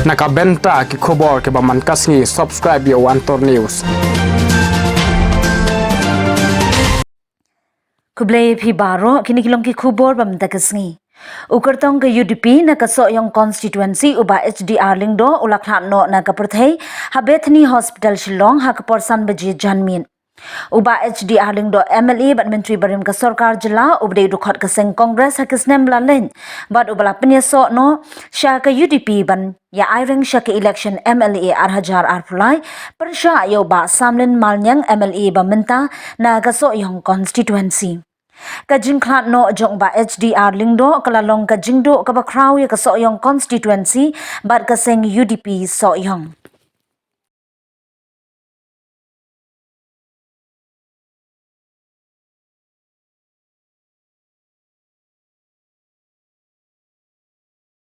Nakabenta ki khobor ke baman kasngi subscribe yo Antor News. Kublai phi baro kini kilong ki khubor bam takasngi. Kyrtong ke UDP na Sohiong constituency uba HDR Lyngdoh ula Khlad no na kaperthai ha Bethany Hospital Shillong ha kaporsan baji janmin. Uba HDR Lyngdoh MLA bat menteri barim ka sarkar jila ubdei dukhot ka seng Congress ha kisnem laleng bat ubala penyeso no sya ka UDP ban ya airing sya ka election MLA arhajar arpulai persya yo ba samlin malnyang MLA ba menta na ka Sohiong constituency. Kajing Khlad no jong ba HDR Lyngdoh kalalong kajing do ka bakraw ya ka Sohiong constituency bat ka seng UDP Sohiong.